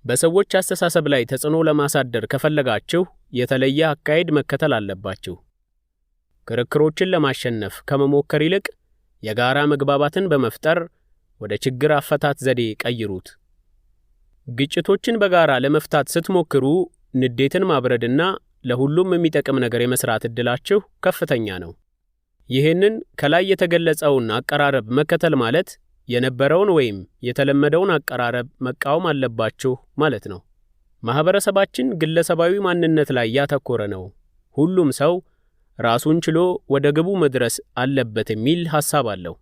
በሰዎች አስተሳሰብ ላይ ተጽዕኖ ለማሳደር ከፈለጋችሁ የተለየ አካሄድ መከተል አለባችሁ። ክርክሮችን ለማሸነፍ ከመሞከር ይልቅ የጋራ መግባባትን በመፍጠር ወደ ችግር አፈታት ዘዴ ቀይሩት። ግጭቶችን በጋራ ለመፍታት ስትሞክሩ ንዴትን ማብረድና ለሁሉም የሚጠቅም ነገር የመስራት እድላችሁ ከፍተኛ ነው። ይህንን ከላይ የተገለጸውን አቀራረብ መከተል ማለት የነበረውን ወይም የተለመደውን አቀራረብ መቃወም አለባችሁ ማለት ነው። ማህበረሰባችን ግለሰባዊ ማንነት ላይ ያተኮረ ነው። ሁሉም ሰው ራሱን ችሎ ወደ ግቡ መድረስ አለበት የሚል ሐሳብ አለው።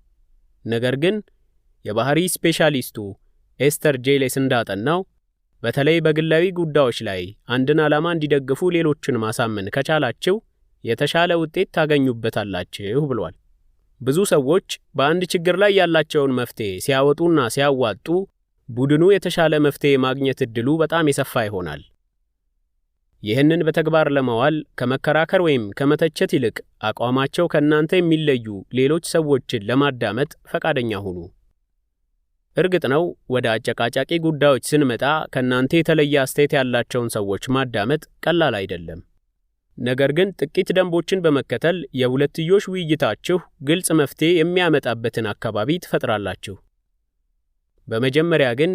ነገር ግን የባህሪ ስፔሻሊስቱ ኤስተር ጄሌስ እንዳጠናው በተለይ በግላዊ ጉዳዮች ላይ አንድን ዓላማ እንዲደግፉ ሌሎችን ማሳመን ከቻላችሁ የተሻለ ውጤት ታገኙበታላችሁ ብሏል። ብዙ ሰዎች በአንድ ችግር ላይ ያላቸውን መፍትሄ ሲያወጡና ሲያዋጡ ቡድኑ የተሻለ መፍትሄ ማግኘት እድሉ በጣም የሰፋ ይሆናል። ይህንን በተግባር ለማዋል ከመከራከር ወይም ከመተቸት ይልቅ አቋማቸው ከእናንተ የሚለዩ ሌሎች ሰዎችን ለማዳመጥ ፈቃደኛ ሁኑ። እርግጥ ነው ወደ አጨቃጫቂ ጉዳዮች ስንመጣ ከእናንተ የተለየ አስተያየት ያላቸውን ሰዎች ማዳመጥ ቀላል አይደለም። ነገር ግን ጥቂት ደንቦችን በመከተል የሁለትዮሽ ውይይታችሁ ግልጽ መፍትሄ የሚያመጣበትን አካባቢ ትፈጥራላችሁ። በመጀመሪያ ግን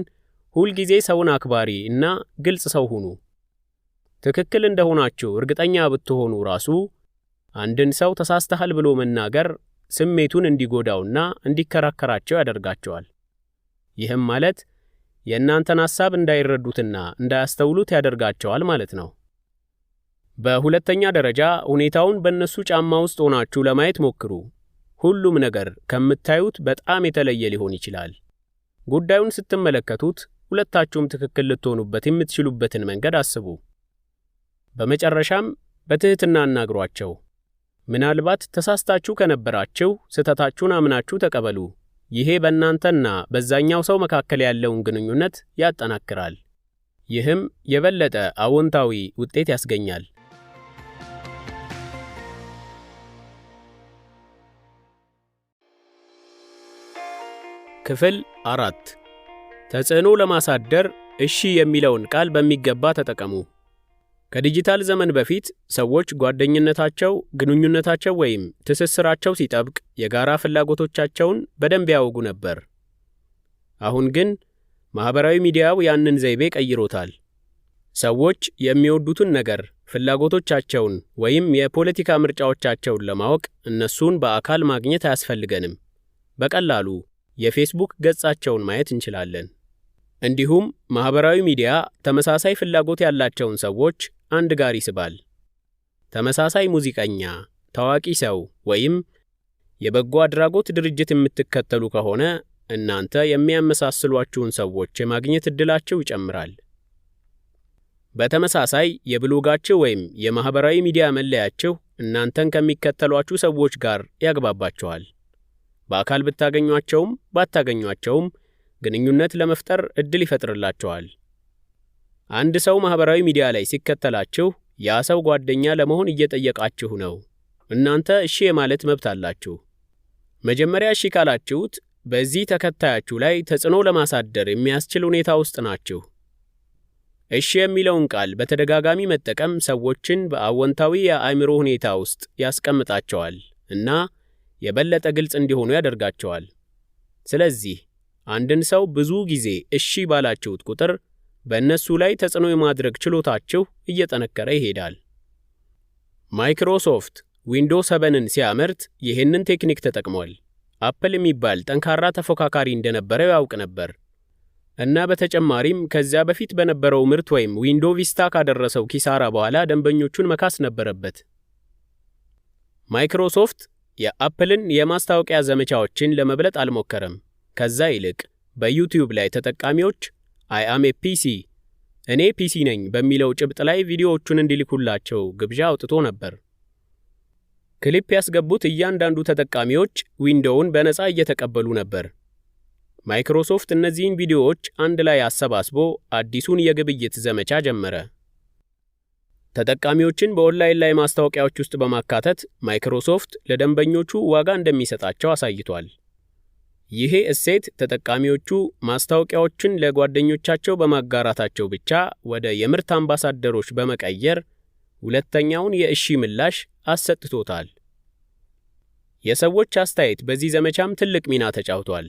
ሁልጊዜ ሰውን አክባሪ እና ግልጽ ሰው ሁኑ። ትክክል እንደሆናችሁ እርግጠኛ ብትሆኑ ራሱ አንድን ሰው ተሳስተሃል ብሎ መናገር ስሜቱን እንዲጎዳውና እንዲከራከራቸው ያደርጋቸዋል። ይህም ማለት የእናንተን ሐሳብ እንዳይረዱትና እንዳያስተውሉት ያደርጋቸዋል ማለት ነው። በሁለተኛ ደረጃ ሁኔታውን በእነሱ ጫማ ውስጥ ሆናችሁ ለማየት ሞክሩ። ሁሉም ነገር ከምታዩት በጣም የተለየ ሊሆን ይችላል። ጉዳዩን ስትመለከቱት ሁለታችሁም ትክክል ልትሆኑበት የምትችሉበትን መንገድ አስቡ። በመጨረሻም በትህትና አናግሯቸው። ምናልባት ተሳስታችሁ ከነበራችሁ ስህተታችሁን አምናችሁ ተቀበሉ። ይሄ በእናንተና በዛኛው ሰው መካከል ያለውን ግንኙነት ያጠናክራል። ይህም የበለጠ አዎንታዊ ውጤት ያስገኛል። ክፍል 4 ተጽዕኖ ለማሳደር እሺ የሚለውን ቃል በሚገባ ተጠቀሙ። ከዲጂታል ዘመን በፊት ሰዎች ጓደኝነታቸው፣ ግንኙነታቸው ወይም ትስስራቸው ሲጠብቅ የጋራ ፍላጎቶቻቸውን በደንብ ያወጉ ነበር። አሁን ግን ማህበራዊ ሚዲያው ያንን ዘይቤ ቀይሮታል። ሰዎች የሚወዱትን ነገር፣ ፍላጎቶቻቸውን ወይም የፖለቲካ ምርጫዎቻቸውን ለማወቅ እነሱን በአካል ማግኘት አያስፈልገንም። በቀላሉ የፌስቡክ ገጻቸውን ማየት እንችላለን። እንዲሁም ማህበራዊ ሚዲያ ተመሳሳይ ፍላጎት ያላቸውን ሰዎች አንድ ጋር ይስባል። ተመሳሳይ ሙዚቀኛ፣ ታዋቂ ሰው ወይም የበጎ አድራጎት ድርጅት የምትከተሉ ከሆነ እናንተ የሚያመሳስሏችሁን ሰዎች የማግኘት እድላችሁ ይጨምራል። በተመሳሳይ የብሎጋችሁ ወይም የማህበራዊ ሚዲያ መለያችሁ እናንተን ከሚከተሏችሁ ሰዎች ጋር ያግባባችኋል። በአካል ብታገኟቸውም ባታገኟቸውም ግንኙነት ለመፍጠር እድል ይፈጥርላችኋል። አንድ ሰው ማህበራዊ ሚዲያ ላይ ሲከተላችሁ ያ ሰው ጓደኛ ለመሆን እየጠየቃችሁ ነው። እናንተ እሺ የማለት መብት አላችሁ። መጀመሪያ እሺ ካላችሁት በዚህ ተከታያችሁ ላይ ተጽዕኖ ለማሳደር የሚያስችል ሁኔታ ውስጥ ናችሁ። እሺ የሚለውን ቃል በተደጋጋሚ መጠቀም ሰዎችን በአዎንታዊ የአእምሮ ሁኔታ ውስጥ ያስቀምጣቸዋል እና የበለጠ ግልጽ እንዲሆኑ ያደርጋቸዋል። ስለዚህ አንድን ሰው ብዙ ጊዜ እሺ ባላችሁት ቁጥር በእነሱ ላይ ተጽዕኖ የማድረግ ችሎታችሁ እየጠነከረ ይሄዳል። ማይክሮሶፍት ዊንዶውስ 7ን ሲያመርት ይህንን ቴክኒክ ተጠቅሟል። አፕል የሚባል ጠንካራ ተፎካካሪ እንደነበረው ያውቅ ነበር እና በተጨማሪም ከዚያ በፊት በነበረው ምርት ወይም ዊንዶው ቪስታ ካደረሰው ኪሳራ በኋላ ደንበኞቹን መካስ ነበረበት። ማይክሮሶፍት የአፕልን የማስታወቂያ ዘመቻዎችን ለመብለጥ አልሞከረም። ከዛ ይልቅ በዩቲዩብ ላይ ተጠቃሚዎች I am a PC እኔ ፒሲ ነኝ በሚለው ጭብጥ ላይ ቪዲዮዎቹን እንዲልኩላቸው ግብዣ አውጥቶ ነበር። ክሊፕ ያስገቡት እያንዳንዱ ተጠቃሚዎች ዊንዶውን በነፃ እየተቀበሉ ነበር። ማይክሮሶፍት እነዚህን ቪዲዮዎች አንድ ላይ አሰባስቦ አዲሱን የግብይት ዘመቻ ጀመረ። ተጠቃሚዎችን በኦንላይን ላይ ማስታወቂያዎች ውስጥ በማካተት ማይክሮሶፍት ለደንበኞቹ ዋጋ እንደሚሰጣቸው አሳይቷል። ይሄ እሴት ተጠቃሚዎቹ ማስታወቂያዎችን ለጓደኞቻቸው በማጋራታቸው ብቻ ወደ የምርት አምባሳደሮች በመቀየር ሁለተኛውን የእሺ ምላሽ አሰጥቶታል። የሰዎች አስተያየት በዚህ ዘመቻም ትልቅ ሚና ተጫውቷል።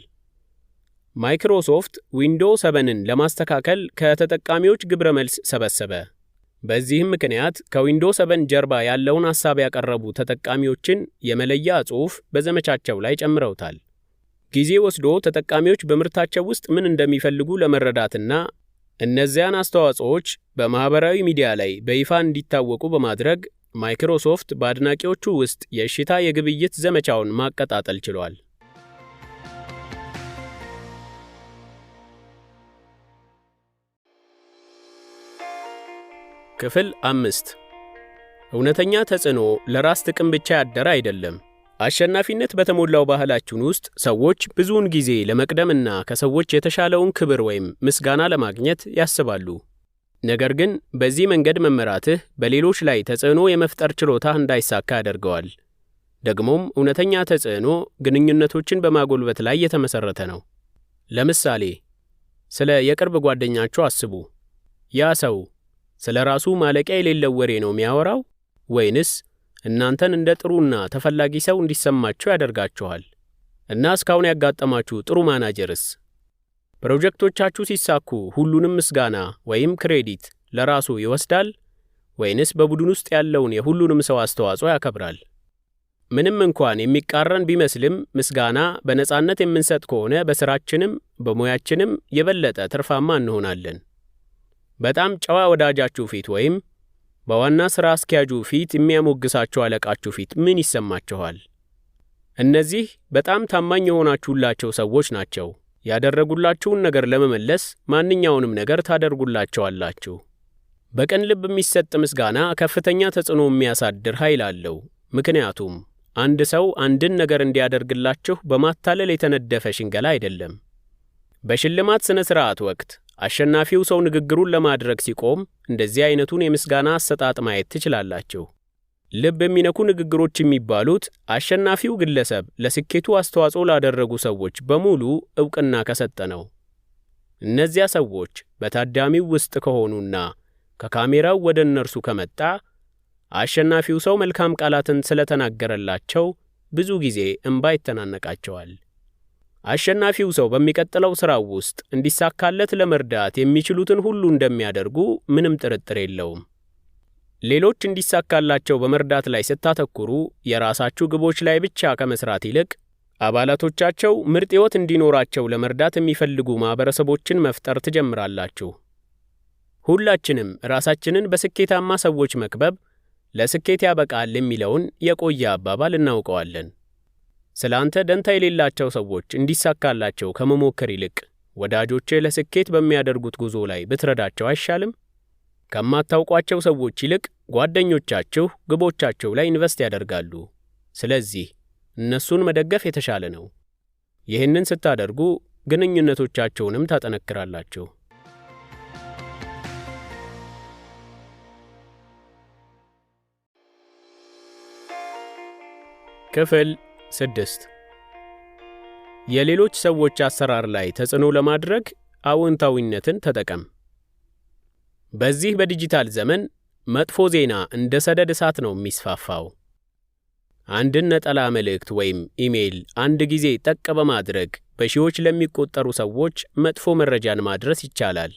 ማይክሮሶፍት ዊንዶውስ 7ን ለማስተካከል ከተጠቃሚዎች ግብረ መልስ ሰበሰበ። በዚህም ምክንያት ከዊንዶውስ 7 ጀርባ ያለውን ሐሳብ ያቀረቡ ተጠቃሚዎችን የመለያ ጽሑፍ በዘመቻቸው ላይ ጨምረውታል። ጊዜ ወስዶ ተጠቃሚዎች በምርታቸው ውስጥ ምን እንደሚፈልጉ ለመረዳትና እነዚያን አስተዋጽኦዎች በማህበራዊ ሚዲያ ላይ በይፋ እንዲታወቁ በማድረግ ማይክሮሶፍት በአድናቂዎቹ ውስጥ የእሽታ የግብይት ዘመቻውን ማቀጣጠል ችሏል። ክፍል 5 እውነተኛ ተጽዕኖ ለራስ ጥቅም ብቻ ያደረ አይደለም። አሸናፊነት በተሞላው ባህላችን ውስጥ ሰዎች ብዙውን ጊዜ ለመቅደምና ከሰዎች የተሻለውን ክብር ወይም ምስጋና ለማግኘት ያስባሉ። ነገር ግን በዚህ መንገድ መመራትህ በሌሎች ላይ ተጽዕኖ የመፍጠር ችሎታህ እንዳይሳካ ያደርገዋል። ደግሞም እውነተኛ ተጽዕኖ ግንኙነቶችን በማጎልበት ላይ የተመሰረተ ነው። ለምሳሌ ስለ የቅርብ ጓደኛችሁ አስቡ። ያ ሰው ስለ ራሱ ማለቂያ የሌለው ወሬ ነው የሚያወራው ወይንስ እናንተን እንደ ጥሩና ተፈላጊ ሰው እንዲሰማችሁ ያደርጋችኋል? እና እስካሁን ያጋጠማችሁ ጥሩ ማናጀርስ ፕሮጀክቶቻችሁ ሲሳኩ ሁሉንም ምስጋና ወይም ክሬዲት ለራሱ ይወስዳል ወይንስ በቡድን ውስጥ ያለውን የሁሉንም ሰው አስተዋጽኦ ያከብራል? ምንም እንኳን የሚቃረን ቢመስልም ምስጋና በነጻነት የምንሰጥ ከሆነ በስራችንም በሙያችንም የበለጠ ትርፋማ እንሆናለን። በጣም ጨዋ ወዳጃችሁ ፊት ወይም በዋና ሥራ አስኪያጁ ፊት የሚያሞግሳችሁ አለቃችሁ ፊት ምን ይሰማችኋል? እነዚህ በጣም ታማኝ የሆናችሁላቸው ሰዎች ናቸው። ያደረጉላችሁን ነገር ለመመለስ ማንኛውንም ነገር ታደርጉላቸዋላችሁ። በቅን ልብ የሚሰጥ ምስጋና ከፍተኛ ተጽዕኖ የሚያሳድር ኃይል አለው። ምክንያቱም አንድ ሰው አንድን ነገር እንዲያደርግላችሁ በማታለል የተነደፈ ሽንገላ አይደለም። በሽልማት ስነ ስርዓት ወቅት አሸናፊው ሰው ንግግሩን ለማድረግ ሲቆም እንደዚህ አይነቱን የምስጋና አሰጣጥ ማየት ትችላላችሁ። ልብ የሚነኩ ንግግሮች የሚባሉት አሸናፊው ግለሰብ ለስኬቱ አስተዋጽኦ ላደረጉ ሰዎች በሙሉ ዕውቅና ከሰጠ ነው። እነዚያ ሰዎች በታዳሚው ውስጥ ከሆኑና ከካሜራው ወደ እነርሱ ከመጣ አሸናፊው ሰው መልካም ቃላትን ስለተናገረላቸው ብዙ ጊዜ እንባ ይተናነቃቸዋል። አሸናፊው ሰው በሚቀጥለው ሥራው ውስጥ እንዲሳካለት ለመርዳት የሚችሉትን ሁሉ እንደሚያደርጉ ምንም ጥርጥር የለውም። ሌሎች እንዲሳካላቸው በመርዳት ላይ ስታተኩሩ የራሳችሁ ግቦች ላይ ብቻ ከመስራት ይልቅ አባላቶቻቸው ምርጥ ሕይወት እንዲኖራቸው ለመርዳት የሚፈልጉ ማህበረሰቦችን መፍጠር ትጀምራላችሁ። ሁላችንም ራሳችንን በስኬታማ ሰዎች መክበብ ለስኬት ያበቃል የሚለውን የቆየ አባባል እናውቀዋለን። ስላንተ ደንታ የሌላቸው ሰዎች እንዲሳካላቸው ከመሞከር ይልቅ ወዳጆቼ ለስኬት በሚያደርጉት ጉዞ ላይ ብትረዳቸው አይሻልም? ከማታውቋቸው ሰዎች ይልቅ ጓደኞቻችሁ ግቦቻቸው ላይ ኢንቨስት ያደርጋሉ። ስለዚህ እነሱን መደገፍ የተሻለ ነው። ይህንን ስታደርጉ ግንኙነቶቻቸውንም ታጠነክራላችሁ። ክፍል 6 የሌሎች ሰዎች አሰራር ላይ ተጽዕኖ ለማድረግ አዎንታዊነትን ተጠቀም። በዚህ በዲጂታል ዘመን መጥፎ ዜና እንደ ሰደድ እሳት ነው የሚስፋፋው። አንድን ነጠላ መልእክት ወይም ኢሜይል አንድ ጊዜ ጠቅ በማድረግ በሺዎች ለሚቆጠሩ ሰዎች መጥፎ መረጃን ማድረስ ይቻላል።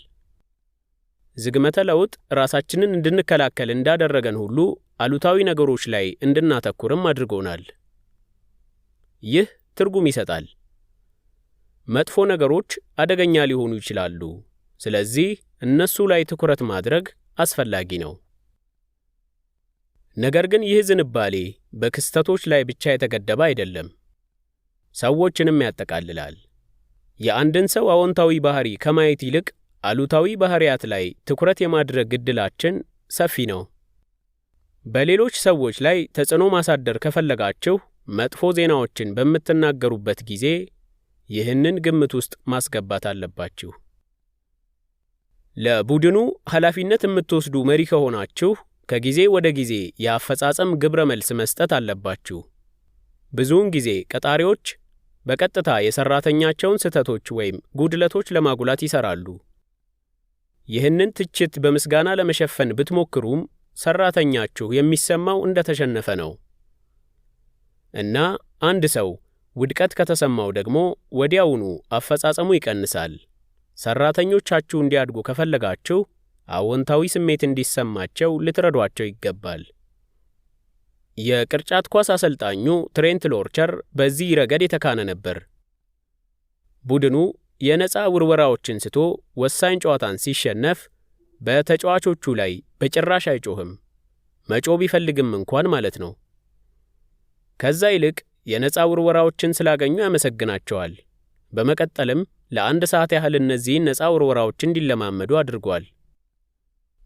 ዝግመተ ለውጥ ራሳችንን እንድንከላከል እንዳደረገን ሁሉ አሉታዊ ነገሮች ላይ እንድናተኩርም አድርጎናል። ይህ ትርጉም ይሰጣል። መጥፎ ነገሮች አደገኛ ሊሆኑ ይችላሉ። ስለዚህ እነሱ ላይ ትኩረት ማድረግ አስፈላጊ ነው። ነገር ግን ይህ ዝንባሌ በክስተቶች ላይ ብቻ የተገደበ አይደለም፣ ሰዎችንም ያጠቃልላል። የአንድን ሰው አዎንታዊ ባህሪ ከማየት ይልቅ አሉታዊ ባህሪያት ላይ ትኩረት የማድረግ ዕድላችን ሰፊ ነው። በሌሎች ሰዎች ላይ ተጽዕኖ ማሳደር ከፈለጋችሁ መጥፎ ዜናዎችን በምትናገሩበት ጊዜ ይህንን ግምት ውስጥ ማስገባት አለባችሁ። ለቡድኑ ኃላፊነት የምትወስዱ መሪ ከሆናችሁ ከጊዜ ወደ ጊዜ የአፈጻጸም ግብረ መልስ መስጠት አለባችሁ። ብዙውን ጊዜ ቀጣሪዎች በቀጥታ የሰራተኛቸውን ስህተቶች ወይም ጉድለቶች ለማጉላት ይሰራሉ። ይህንን ትችት በምስጋና ለመሸፈን ብትሞክሩም ሰራተኛችሁ የሚሰማው እንደተሸነፈ ነው። እና አንድ ሰው ውድቀት ከተሰማው ደግሞ ወዲያውኑ አፈጻጸሙ ይቀንሳል። ሰራተኞቻችሁ እንዲያድጉ ከፈለጋችሁ አዎንታዊ ስሜት እንዲሰማቸው ልትረዷቸው ይገባል። የቅርጫት ኳስ አሰልጣኙ ትሬንት ሎርቸር በዚህ ረገድ የተካነ ነበር። ቡድኑ የነፃ ውርወራዎችን ስቶ ወሳኝ ጨዋታን ሲሸነፍ በተጫዋቾቹ ላይ በጭራሽ አይጮህም፣ መጮህ ቢፈልግም እንኳን ማለት ነው። ከዛ ይልቅ የነፃ ውርወራዎችን ስላገኙ ያመሰግናቸዋል። በመቀጠልም ለአንድ ሰዓት ያህል እነዚህን ነፃ ውርወራዎች እንዲለማመዱ አድርጓል።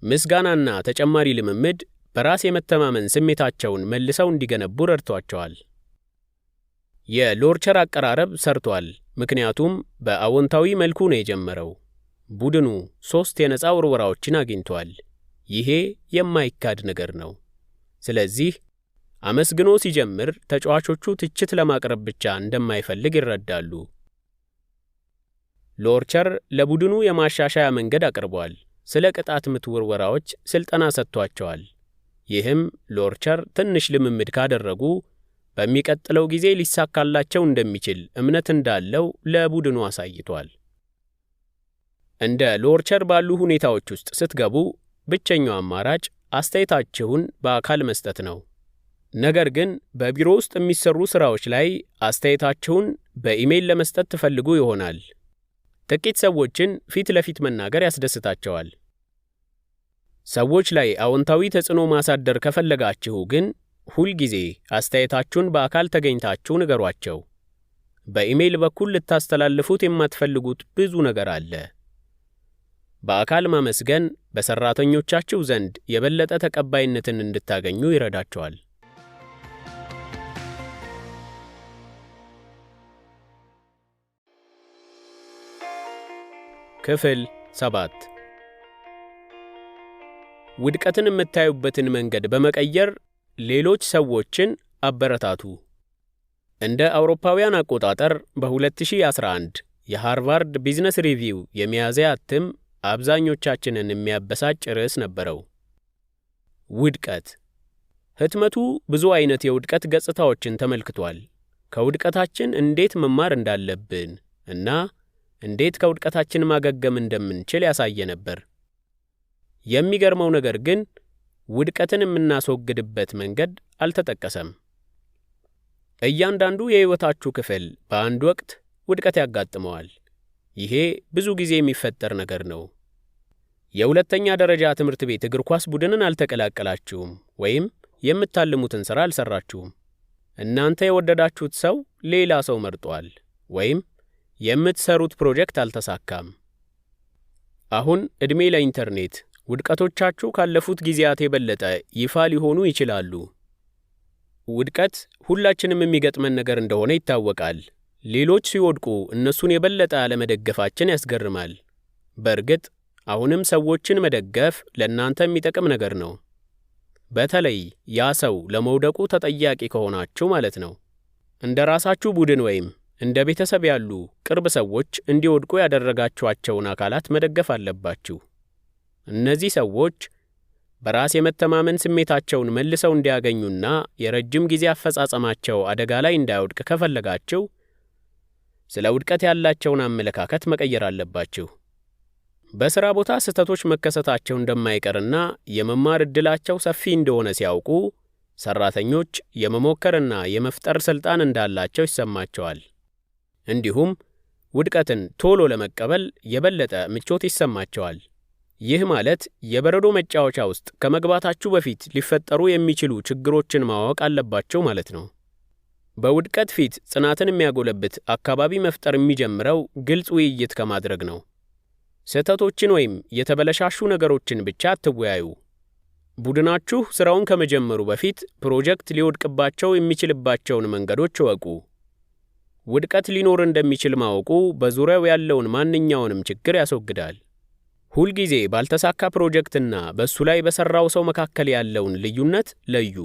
ምስጋናና ተጨማሪ ልምምድ በራስ የመተማመን ስሜታቸውን መልሰው እንዲገነቡ ረድቷቸዋል። የሎርቸር አቀራረብ ሰርቷል፣ ምክንያቱም በአዎንታዊ መልኩ ነው የጀመረው። ቡድኑ 3 የነፃ ውርወራዎችን አግኝቷል። ይሄ የማይካድ ነገር ነው። ስለዚህ አመስግኖ ሲጀምር ተጫዋቾቹ ትችት ለማቅረብ ብቻ እንደማይፈልግ ይረዳሉ። ሎርቸር ለቡድኑ የማሻሻያ መንገድ አቅርቧል። ስለ ቅጣት ምት ውርወራዎች ስልጠና ሰጥቷቸዋል። ይህም ሎርቸር ትንሽ ልምምድ ካደረጉ በሚቀጥለው ጊዜ ሊሳካላቸው እንደሚችል እምነት እንዳለው ለቡድኑ አሳይቷል። እንደ ሎርቸር ባሉ ሁኔታዎች ውስጥ ስትገቡ ብቸኛው አማራጭ አስተያየታችሁን በአካል መስጠት ነው። ነገር ግን በቢሮ ውስጥ የሚሰሩ ስራዎች ላይ አስተያየታችሁን በኢሜይል ለመስጠት ትፈልጉ ይሆናል። ጥቂት ሰዎችን ፊት ለፊት መናገር ያስደስታቸዋል። ሰዎች ላይ አዎንታዊ ተጽዕኖ ማሳደር ከፈለጋችሁ ግን ሁልጊዜ አስተያየታችሁን በአካል ተገኝታችሁ ንገሯቸው። በኢሜይል በኩል ልታስተላልፉት የማትፈልጉት ብዙ ነገር አለ። በአካል ማመስገን በሰራተኞቻችሁ ዘንድ የበለጠ ተቀባይነትን እንድታገኙ ይረዳቸዋል። ክፍል 7 ውድቀትን የምታዩበትን መንገድ በመቀየር ሌሎች ሰዎችን አበረታቱ። እንደ አውሮፓውያን አቆጣጠር በ2011 የሃርቫርድ ቢዝነስ ሪቪው የሚያዝያ እትም አብዛኞቻችንን የሚያበሳጭ ርዕስ ነበረው። ውድቀት። ህትመቱ ብዙ አይነት የውድቀት ገጽታዎችን ተመልክቷል። ከውድቀታችን እንዴት መማር እንዳለብን እና እንዴት ከውድቀታችን ማገገም እንደምንችል ያሳየ ነበር። የሚገርመው ነገር ግን ውድቀትን የምናስወግድበት መንገድ አልተጠቀሰም። እያንዳንዱ የህይወታችሁ ክፍል በአንድ ወቅት ውድቀት ያጋጥመዋል። ይሄ ብዙ ጊዜ የሚፈጠር ነገር ነው። የሁለተኛ ደረጃ ትምህርት ቤት እግር ኳስ ቡድንን አልተቀላቀላችሁም ወይም የምታልሙትን ሥራ አልሰራችሁም። እናንተ የወደዳችሁት ሰው ሌላ ሰው መርጧል ወይም የምትሰሩት ፕሮጀክት አልተሳካም። አሁን ዕድሜ ለኢንተርኔት። ውድቀቶቻችሁ ካለፉት ጊዜያት የበለጠ ይፋ ሊሆኑ ይችላሉ። ውድቀት ሁላችንም የሚገጥመን ነገር እንደሆነ ይታወቃል። ሌሎች ሲወድቁ እነሱን የበለጠ አለመደገፋችን ያስገርማል። በእርግጥ አሁንም ሰዎችን መደገፍ ለእናንተ የሚጠቅም ነገር ነው። በተለይ ያ ሰው ለመውደቁ ተጠያቂ ከሆናችሁ ማለት ነው። እንደ ራሳችሁ ቡድን ወይም እንደ ቤተሰብ ያሉ ቅርብ ሰዎች እንዲወድቁ ያደረጋችኋቸውን አካላት መደገፍ አለባችሁ። እነዚህ ሰዎች በራስ የመተማመን ስሜታቸውን መልሰው እንዲያገኙና የረጅም ጊዜ አፈጻጸማቸው አደጋ ላይ እንዳይወድቅ ከፈለጋችሁ ስለ ውድቀት ያላቸውን አመለካከት መቀየር አለባችሁ። በሥራ ቦታ ስህተቶች መከሰታቸው እንደማይቀርና የመማር ዕድላቸው ሰፊ እንደሆነ ሲያውቁ ሰራተኞች የመሞከርና የመፍጠር ሥልጣን እንዳላቸው ይሰማቸዋል። እንዲሁም ውድቀትን ቶሎ ለመቀበል የበለጠ ምቾት ይሰማቸዋል። ይህ ማለት የበረዶ መጫወቻ ውስጥ ከመግባታችሁ በፊት ሊፈጠሩ የሚችሉ ችግሮችን ማወቅ አለባቸው ማለት ነው። በውድቀት ፊት ጽናትን የሚያጎለብት አካባቢ መፍጠር የሚጀምረው ግልጽ ውይይት ከማድረግ ነው። ስህተቶችን ወይም የተበለሻሹ ነገሮችን ብቻ አትወያዩ። ቡድናችሁ ሥራውን ከመጀመሩ በፊት ፕሮጀክት ሊወድቅባቸው የሚችልባቸውን መንገዶች እወቁ። ውድቀት ሊኖር እንደሚችል ማወቁ በዙሪያው ያለውን ማንኛውንም ችግር ያስወግዳል። ሁልጊዜ ባልተሳካ ፕሮጀክትና በሱ ላይ በሰራው ሰው መካከል ያለውን ልዩነት ለዩ።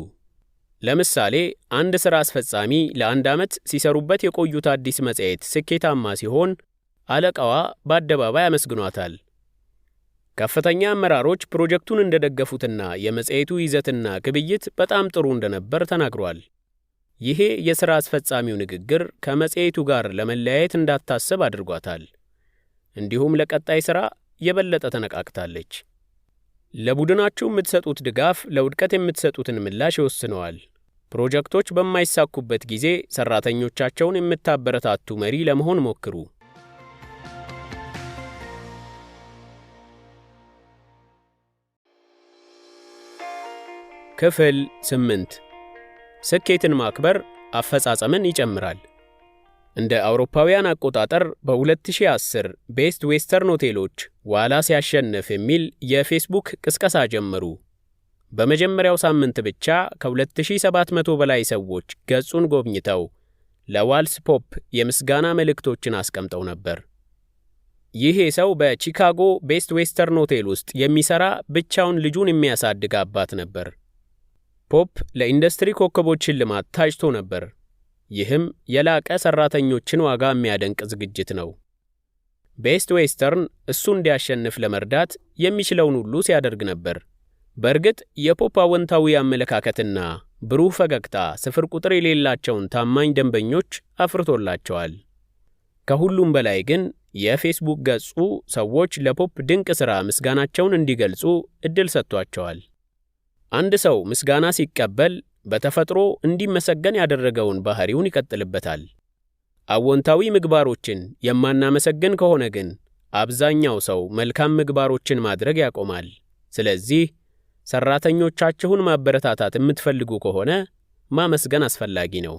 ለምሳሌ አንድ ሥራ አስፈጻሚ ለ1 ዓመት ሲሰሩበት የቆዩት አዲስ መጽሔት ስኬታማ ሲሆን አለቃዋ በአደባባይ አመስግኗታል። ከፍተኛ አመራሮች ፕሮጀክቱን እንደደገፉትና የመጽሔቱ ይዘትና ግብይት በጣም ጥሩ እንደነበር ተናግሯል። ይሄ የሥራ አስፈጻሚው ንግግር ከመጽሔቱ ጋር ለመለያየት እንዳታስብ አድርጓታል። እንዲሁም ለቀጣይ ሥራ የበለጠ ተነቃቅታለች። ለቡድናችሁ የምትሰጡት ድጋፍ ለውድቀት የምትሰጡትን ምላሽ ይወስነዋል። ፕሮጀክቶች በማይሳኩበት ጊዜ ሠራተኞቻቸውን የምታበረታቱ መሪ ለመሆን ሞክሩ። ክፍል 8 ስኬትን ማክበር አፈጻጸምን ይጨምራል። እንደ አውሮፓውያን አቆጣጠር በ2010 ቤስት ዌስተርን ሆቴሎች ዋላ ሲያሸንፍ የሚል የፌስቡክ ቅስቀሳ ጀመሩ። በመጀመሪያው ሳምንት ብቻ ከ2700 በላይ ሰዎች ገጹን ጎብኝተው ለዋልስ ፖፕ የምስጋና መልእክቶችን አስቀምጠው ነበር። ይሄ ሰው በቺካጎ ቤስት ዌስተርን ሆቴል ውስጥ የሚሰራ ብቻውን ልጁን የሚያሳድግ አባት ነበር። ፖፕ ለኢንዱስትሪ ኮከቦች ሽልማት ታጭቶ ነበር። ይህም የላቀ ሰራተኞችን ዋጋ የሚያደንቅ ዝግጅት ነው። ቤስት ዌስተርን እሱ እንዲያሸንፍ ለመርዳት የሚችለውን ሁሉ ሲያደርግ ነበር። በእርግጥ የፖፕ አወንታዊ አመለካከትና ብሩህ ፈገግታ ስፍር ቁጥር የሌላቸውን ታማኝ ደንበኞች አፍርቶላቸዋል። ከሁሉም በላይ ግን የፌስቡክ ገጹ ሰዎች ለፖፕ ድንቅ ሥራ ምስጋናቸውን እንዲገልጹ ዕድል ሰጥቷቸዋል። አንድ ሰው ምስጋና ሲቀበል በተፈጥሮ እንዲመሰገን ያደረገውን ባህሪውን ይቀጥልበታል። አዎንታዊ ምግባሮችን የማናመሰግን ከሆነ ግን አብዛኛው ሰው መልካም ምግባሮችን ማድረግ ያቆማል። ስለዚህ ሰራተኞቻችሁን ማበረታታት የምትፈልጉ ከሆነ ማመስገን አስፈላጊ ነው።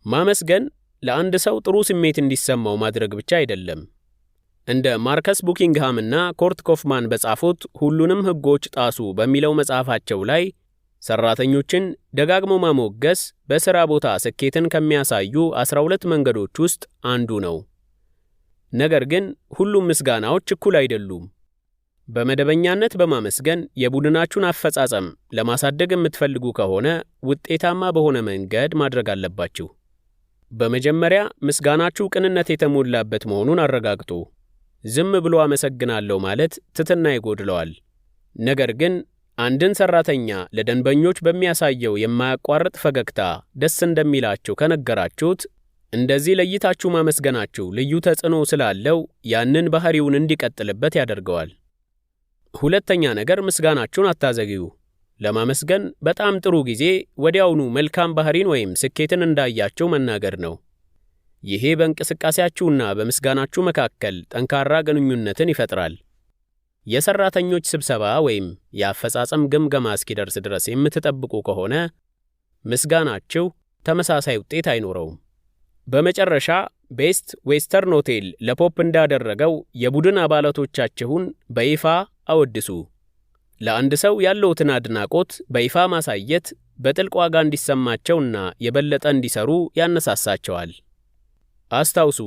ማመስገን ለአንድ ሰው ጥሩ ስሜት እንዲሰማው ማድረግ ብቻ አይደለም። እንደ ማርከስ ቡኪንግሃም እና ኮርት ኮፍማን በጻፉት ሁሉንም ሕጎች ጣሱ በሚለው መጽሐፋቸው ላይ ሰራተኞችን ደጋግሞ ማሞገስ በሥራ ቦታ ስኬትን ከሚያሳዩ 12 መንገዶች ውስጥ አንዱ ነው። ነገር ግን ሁሉም ምስጋናዎች እኩል አይደሉም። በመደበኛነት በማመስገን የቡድናችሁን አፈጻጸም ለማሳደግ የምትፈልጉ ከሆነ ውጤታማ በሆነ መንገድ ማድረግ አለባችሁ። በመጀመሪያ ምስጋናችሁ ቅንነት የተሞላበት መሆኑን አረጋግጡ። ዝም ብሎ አመሰግናለሁ ማለት ትሕትና ይጎድለዋል። ነገር ግን አንድን ሰራተኛ ለደንበኞች በሚያሳየው የማያቋርጥ ፈገግታ ደስ እንደሚላችሁ ከነገራችሁት እንደዚህ ለይታችሁ ማመስገናችሁ ልዩ ተጽዕኖ ስላለው ያንን ባህሪውን እንዲቀጥልበት ያደርገዋል። ሁለተኛ ነገር ምስጋናችሁን አታዘግዩ። ለማመስገን በጣም ጥሩ ጊዜ ወዲያውኑ መልካም ባህሪን ወይም ስኬትን እንዳያችሁ መናገር ነው። ይሄ በእንቅስቃሴያችሁና በምስጋናችሁ መካከል ጠንካራ ግንኙነትን ይፈጥራል። የሰራተኞች ስብሰባ ወይም የአፈጻጸም ግምገማ እስኪደርስ ድረስ የምትጠብቁ ከሆነ ምስጋናችሁ ተመሳሳይ ውጤት አይኖረውም። በመጨረሻ ቤስት ዌስተርን ሆቴል ለፖፕ እንዳደረገው የቡድን አባላቶቻችሁን በይፋ አወድሱ። ለአንድ ሰው ያለውትን አድናቆት በይፋ ማሳየት በጥልቅ ዋጋ እንዲሰማቸውና የበለጠ እንዲሰሩ ያነሳሳቸዋል። አስታውሱ፣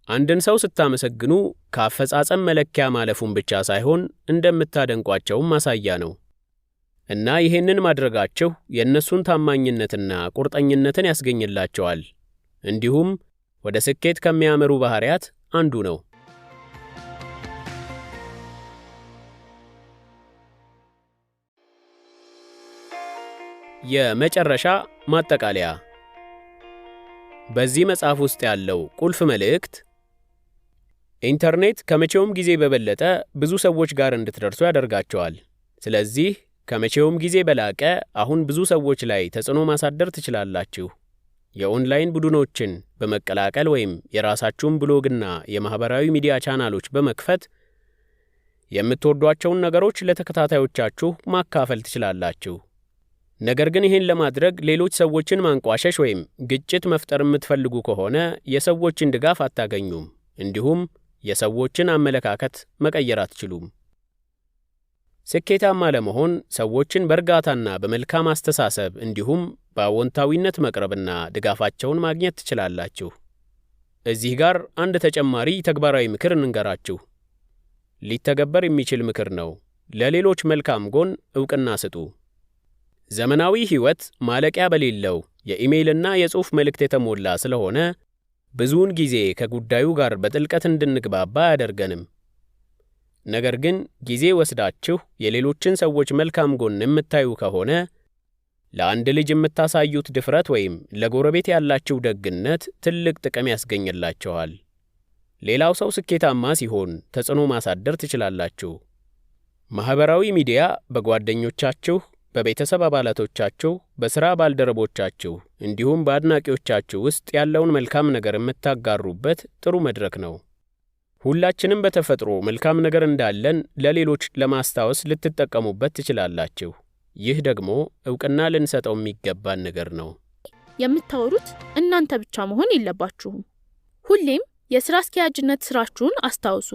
አንድን ሰው ስታመሰግኑ ከአፈጻጸም መለኪያ ማለፉን ብቻ ሳይሆን እንደምታደንቋቸውም ማሳያ ነው። እና ይሄንን ማድረጋችሁ የእነሱን ታማኝነትና ቁርጠኝነትን ያስገኝላቸዋል። እንዲሁም ወደ ስኬት ከሚያመሩ ባህሪያት አንዱ ነው። የመጨረሻ ማጠቃለያ። በዚህ መጽሐፍ ውስጥ ያለው ቁልፍ መልእክት ኢንተርኔት ከመቼውም ጊዜ በበለጠ ብዙ ሰዎች ጋር እንድትደርሱ ያደርጋቸዋል። ስለዚህ ከመቼውም ጊዜ በላቀ አሁን ብዙ ሰዎች ላይ ተጽዕኖ ማሳደር ትችላላችሁ። የኦንላይን ቡድኖችን በመቀላቀል ወይም የራሳችሁን ብሎግና የማህበራዊ ሚዲያ ቻናሎች በመክፈት የምትወዷቸውን ነገሮች ለተከታታዮቻችሁ ማካፈል ትችላላችሁ። ነገር ግን ይህን ለማድረግ ሌሎች ሰዎችን ማንቋሸሽ ወይም ግጭት መፍጠር የምትፈልጉ ከሆነ የሰዎችን ድጋፍ አታገኙም። እንዲሁም የሰዎችን አመለካከት መቀየር አትችሉም። ስኬታማ ለመሆን ሰዎችን በእርጋታና በመልካም አስተሳሰብ እንዲሁም በአዎንታዊነት መቅረብና ድጋፋቸውን ማግኘት ትችላላችሁ። እዚህ ጋር አንድ ተጨማሪ ተግባራዊ ምክር እንንገራችሁ። ሊተገበር የሚችል ምክር ነው። ለሌሎች መልካም ጎን ዕውቅና ስጡ። ዘመናዊ ሕይወት ማለቂያ በሌለው የኢሜይልና የጽሑፍ መልእክት የተሞላ ስለሆነ ብዙውን ጊዜ ከጉዳዩ ጋር በጥልቀት እንድንግባባ አያደርገንም። ነገር ግን ጊዜ ወስዳችሁ የሌሎችን ሰዎች መልካም ጎን የምታዩ ከሆነ ለአንድ ልጅ የምታሳዩት ድፍረት ወይም ለጎረቤት ያላችሁ ደግነት ትልቅ ጥቅም ያስገኝላችኋል። ሌላው ሰው ስኬታማ ሲሆን ተጽዕኖ ማሳደር ትችላላችሁ። ማህበራዊ ሚዲያ በጓደኞቻችሁ፣ በቤተሰብ አባላቶቻችሁ፣ በሥራ ባልደረቦቻችሁ እንዲሁም በአድናቂዎቻችሁ ውስጥ ያለውን መልካም ነገር የምታጋሩበት ጥሩ መድረክ ነው። ሁላችንም በተፈጥሮ መልካም ነገር እንዳለን ለሌሎች ለማስታወስ ልትጠቀሙበት ትችላላችሁ። ይህ ደግሞ ዕውቅና ልንሰጠው የሚገባን ነገር ነው። የምታወሩት እናንተ ብቻ መሆን የለባችሁም። ሁሌም የሥራ አስኪያጅነት ሥራችሁን አስታውሱ።